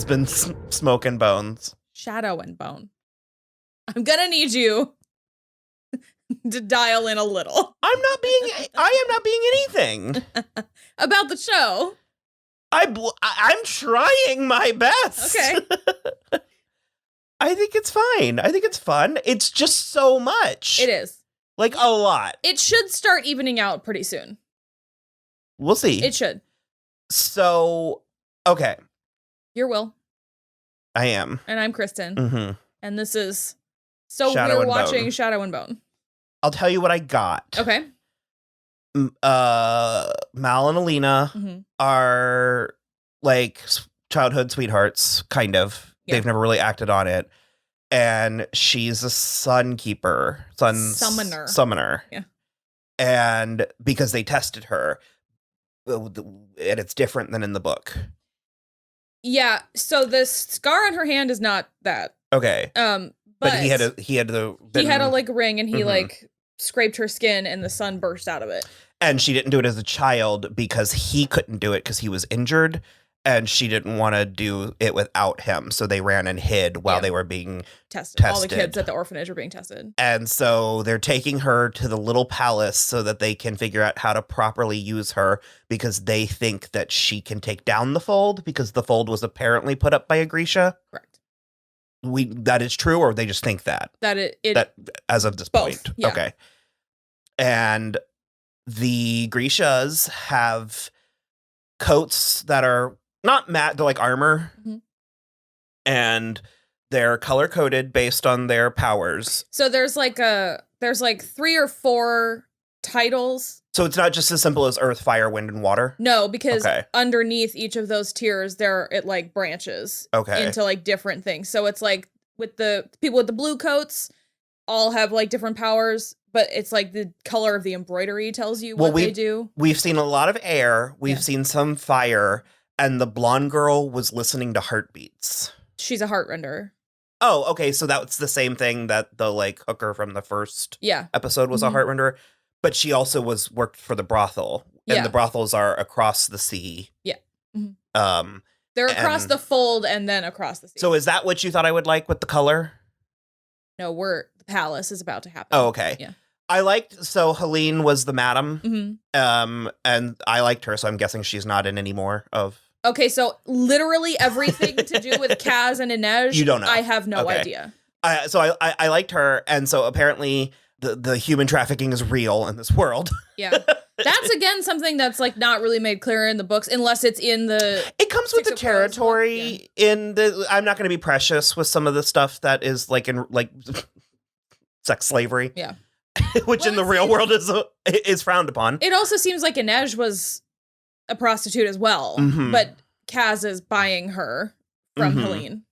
been Smoke and Bones. Shadow and Bone. I'm gonna need you to dial in a little. I am not being anything. About the show. I'm trying my best. Okay. I think it's fine. I think it's fun. It's just so much. It is. Like, a lot. It should start evening out pretty soon. We'll see. It should. So, okay. You're Will. I am. And I'm Kristen. Mm-hmm. And this is... So Shadow we're and watching Bone. Shadow and Bone. I'll tell you what I got. Okay. Mal and Alina are, like, childhood sweethearts, kind of. Yeah. They've never really acted on it. And she's a summoner. Yeah. And because they tested her, and it's different than in the book. Yeah, so the scar on her hand is not that. Okay. But he had a like ring, and he like scraped her skin, and the sun burst out of it. And she didn't do it as a child because he couldn't do it because he was injured, and she didn't want to do it without him. So they ran and hid while they were being tested. All the kids at the orphanage are being tested. And so they're taking her to the little palace so that they can figure out how to properly use her, because they think that she can take down the fold, because the fold was apparently put up by a Grisha. Correct. That is true, or they just think that? That as of this both, point. yeah. Okay. And the Grishas have coats that are not matte, they're like armor. Mm-hmm. And they're color coded based on their powers. So there's like 3 or 4 titles. So it's not just as simple as earth, fire, wind, and water? No, because underneath each of those tiers, it like branches into like different things. So it's like with the people with the blue coats all have like different powers, but it's like the color of the embroidery tells you what they do. We've seen a lot of air. We've seen some fire, and the blonde girl was listening to heartbeats. She's a heart renderer. Oh, okay. So that's the same thing that the like hooker from the first episode was a heart renderer. But she also worked for the brothel, and the brothels are across the sea. Yeah. Mm-hmm. They're across the fold and then across the sea. So is that what you thought I would like with the color? No, the palace is about to happen. Oh, okay. Yeah. So Helene was the madam, mm-hmm. And I liked her, so I'm guessing she's not in any more of... Okay, so literally everything to do with Kaz and Inej, you don't know. I have no idea. So I liked her, and so apparently... The human trafficking is real in this world. Yeah. That's, again, something that's, like, not really made clear in the books, unless it's in the... It comes with the territory in the... I'm not going to be precious with some of the stuff that is, like, in, like, sex slavery. Yeah. Which in the real world is frowned upon. It also seems like Inej was a prostitute as well, but Kaz is buying her from Helene.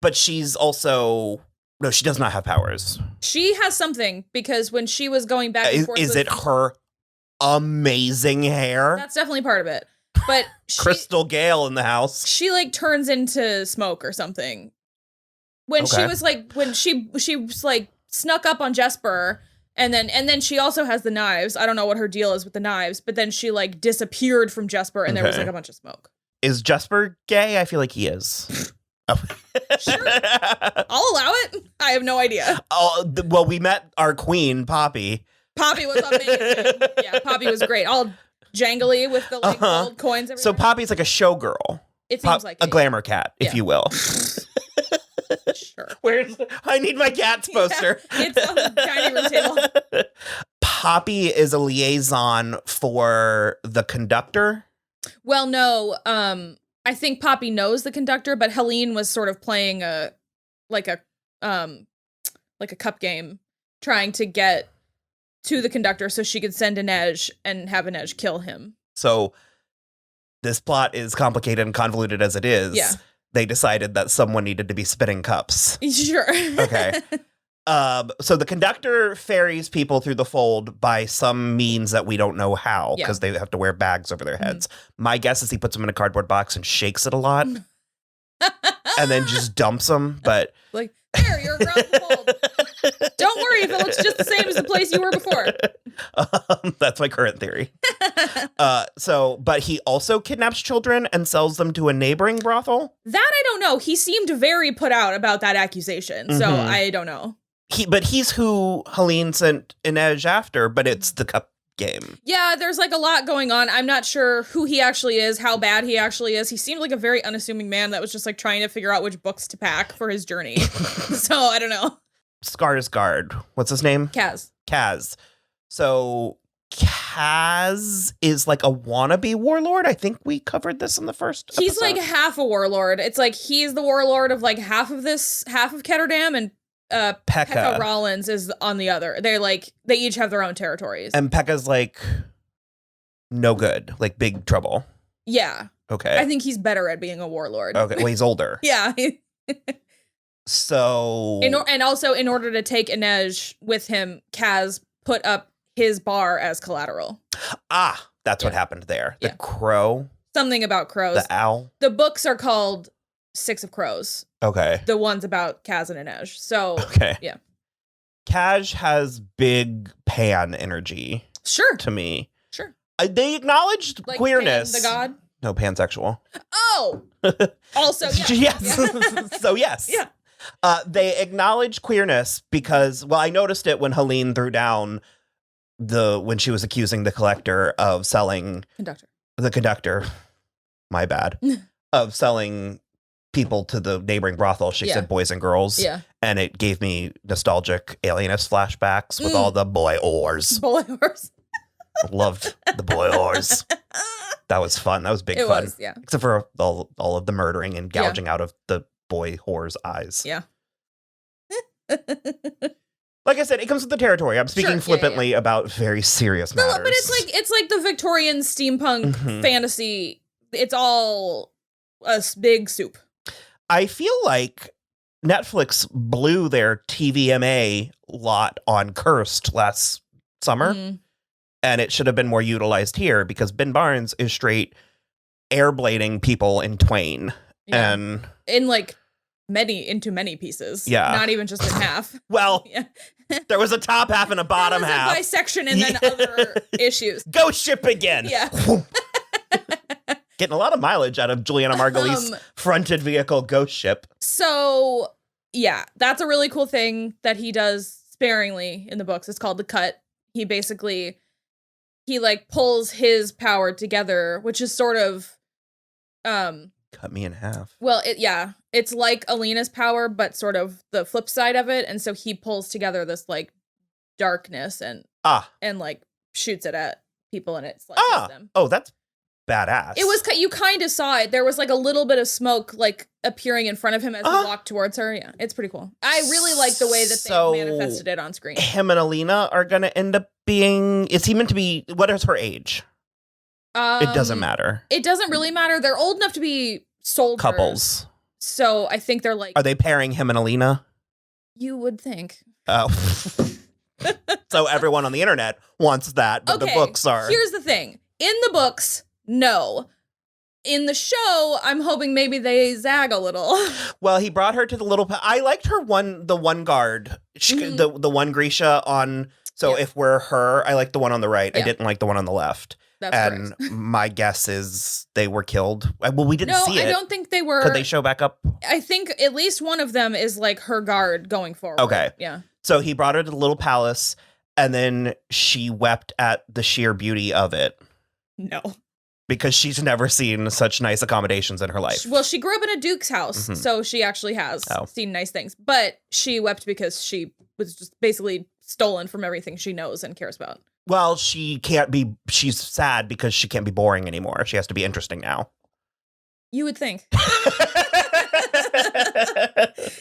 But she's also... No, she does not have powers. She has something, because when she was going back and forth... Is it her amazing hair? That's definitely part of it. But Crystal Gale in the house. She, like, turns into smoke or something. When she was, like... When she was, like, snuck up on Jesper, and then she also has the knives. I don't know what her deal is with the knives, but then she, like, disappeared from Jesper, and there was, like, a bunch of smoke. Is Jesper gay? I feel like he is. Oh. Sure. I'll allow it. I have no idea. Oh, well, we met our queen, Poppy. Poppy was amazing. Yeah, Poppy was great. All jangly with the like gold coins everywhere. So Poppy's like a showgirl. It seems like a glamour cat, if you will. Sure. I need my cat's poster. Yeah, it's on the dining room table. Poppy is a liaison for the conductor. Well, no, I think Poppy knows the conductor, but Helene was sort of playing a cup game, trying to get to the conductor so she could send Inej and have Inej kill him. So this plot is complicated and convoluted as it is. Yeah. They decided that someone needed to be spinning cups. Sure. Okay. So the conductor ferries people through the fold by some means that we don't know how, because they have to wear bags over their heads. My guess is he puts them in a cardboard box and shakes it a lot and then just dumps them. But like, there, you're across the fold. Don't worry if it looks just the same as the place you were before. That's my current theory. But he also kidnaps children and sells them to a neighboring brothel? That I don't know. He seemed very put out about that accusation, so I don't know. But he's who Helene sent Inej after, but it's the cup game. Yeah, there's like a lot going on. I'm not sure who he actually is, how bad he actually is. He seemed like a very unassuming man that was just like trying to figure out which books to pack for his journey. So I don't know. Skarsgård. What's his name? Kaz. So Kaz is like a wannabe warlord. I think we covered this in the first episode. He's like half a warlord. It's like he's the warlord of like half of Ketterdam, and Pekka Rollins is on the other. They each have their own territories. And Pekka's like no good, like big trouble. Yeah. Okay. I think he's better at being a warlord. Okay. Well, he's older. Yeah. So and also in order to take Inej with him, Kaz put up his bar as collateral. That's what happened there. The crow. Something about crows. The owl. The books are called Six of Crows. Okay. The ones about Kaz and Inej. So yeah. Kaz has big pan energy. Sure. To me. Sure. They acknowledged like queerness. Pan the god? No, pansexual. Oh. Also, yes. Yes. So yes. Yeah. They acknowledge queerness because, well, I noticed it when Helene threw down when she was accusing the collector of selling the conductor, my bad, of selling people to the neighboring brothel. She said boys and girls. Yeah. And it gave me nostalgic Alienist flashbacks with all the boy whores. Boy whores. Loved the boy whores. That was fun. That was big fun. Was, yeah. Except for all of the murdering and gouging out of the boy whore's eyes. Yeah. Like I said, it comes with the territory. I'm speaking flippantly about very serious matters. But it's like the Victorian steampunk fantasy. It's all a big soup. I feel like Netflix blew their TVMA lot on Cursed last summer, and it should have been more utilized here because Ben Barnes is straight airblading people in twain and in like into many pieces. Yeah, not even just in half. Well, there was a top half and a bottom half. A bisection and then other issues. Ghost ship again. Yeah. Getting a lot of mileage out of Juliana Margulies' fronted vehicle Ghost Ship. So, yeah, that's a really cool thing that he does sparingly in the books. It's called the cut. He like pulls his power together, which is sort of cut me in half. Well, it's like Alina's power, but sort of the flip side of it. And so he pulls together this like darkness and like shoots it at people and it slices them. Oh, that's badass. It was, you kind of saw it. There was like a little bit of smoke like appearing in front of him as he walked towards her. Yeah, it's pretty cool. I really like the way that they manifested it on screen. Him and Alina are going to end up being, is he meant to be, what is her age? It doesn't matter. It doesn't really matter. They're old enough to be soldiers. Couples. So I think they're like. Are they pairing him and Alina? You would think. Oh. So everyone on the internet wants that, but the books are. Here's the thing. In the books, no. In the show, I'm hoping maybe they zag a little. Well, he brought her to the little. I liked her the one guard, the one Grisha on. So if we're her, I like the one on the right. I didn't like the one on the left. That's correct. My guess is they were killed. Well, we didn't see it. No, I don't think they were. Could they show back up? I think at least one of them is like her guard going forward. Okay. Yeah. So he brought her to the little palace, and then she wept at the sheer beauty of it. No. Because she's never seen such nice accommodations in her life. Well, she grew up in a duke's house, so she actually has seen nice things. But she wept because she was just basically stolen from everything she knows and cares about. Well, she's sad because she can't be boring anymore. She has to be interesting now. You would think.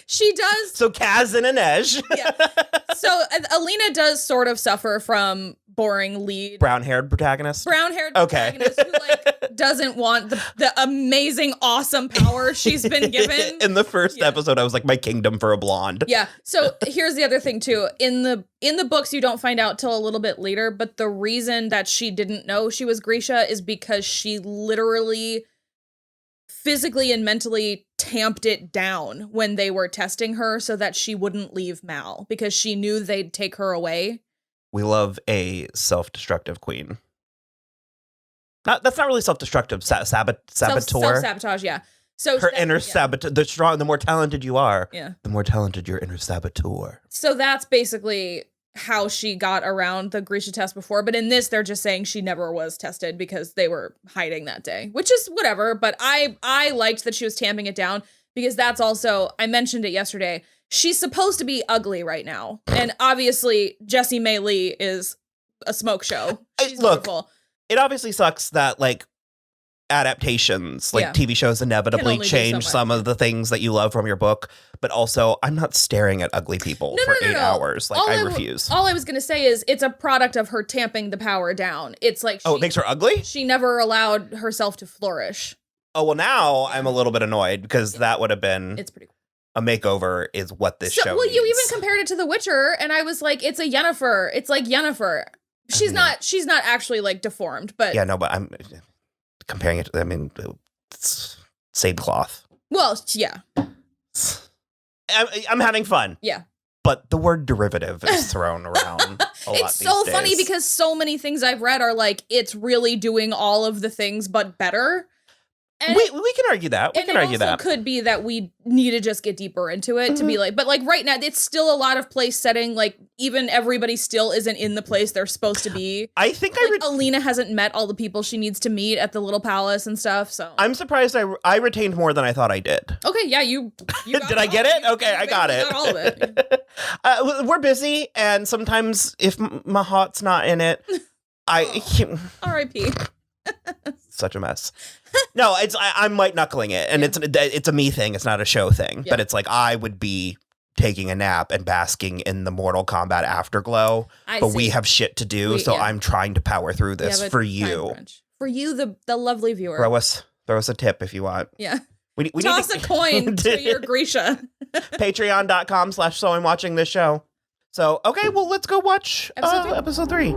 She does. So Kaz and Inej. Yeah. So Alina does sort of suffer from boring lead. Brown-haired protagonist? Protagonist who like doesn't want the amazing, awesome power she's been given. In the first episode, I was like, my kingdom for a blonde. Yeah. So here's the other thing too. In the books, you don't find out till a little bit later, but the reason that she didn't know she was Grisha is because she literally physically and mentally tamped it down when they were testing her so that she wouldn't leave Mal because she knew they'd take her away. We love a self-destructive queen. That's not really self-destructive. Saboteur. Self-sabotage, yeah. So her inner saboteur. The more talented you are, the more talented your inner saboteur. So that's basically how she got around the Grisha test before. But in this, they're just saying she never was tested because they were hiding that day, which is whatever. But I liked that she was tamping it down because that's also, I mentioned it yesterday, she's supposed to be ugly right now. And obviously, Jessie May Leigh is a smoke show. She's beautiful. It obviously sucks that, like, adaptations, like TV shows inevitably change some of the things that you love from your book, but also I'm not staring at ugly people for 8 hours. Like, I refuse. All I was going to say is it's a product of her tamping the power down. It's like it makes her ugly? She never allowed herself to flourish. Oh, well, now I'm a little bit annoyed because that would have been it's pretty cool. A makeover is what this show Well, needs. You even compared it to The Witcher, and I was like, it's a Yennefer. It's like Yennefer. She's not actually, like, deformed, but... Yeah, no, but I'm... comparing it to, I mean, it's same cloth. Well, yeah. I'm having fun. Yeah. But the word derivative is thrown around a lot these days. It's so funny because so many things I've read are like, it's really doing all of the things but better. And we can argue that. We can argue that. It could be that we need to just get deeper into it to be like, but like right now, it's still a lot of place setting. Like even everybody still isn't in the place they're supposed to be. I think Alina hasn't met all the people she needs to meet at the little palace and stuff. So I'm surprised I retained more than I thought I did. Okay, yeah, you did I get it? Okay, I got it. Got all of it. We're busy, and sometimes if Mahat's not in it, R.I.P. Such a mess. No, I'm white knuckling it, and it's a me thing. It's not a show thing. Yeah. But it's like I would be taking a nap and basking in the Mortal Kombat afterglow. But we have shit to do, so I'm trying to power through this for you. For you, the lovely viewer. Throw us a tip if you want. Yeah. We Toss a coin to your Grisha. Patreon.com/so I'm watching this show. So, okay, well, let's go watch episode 3.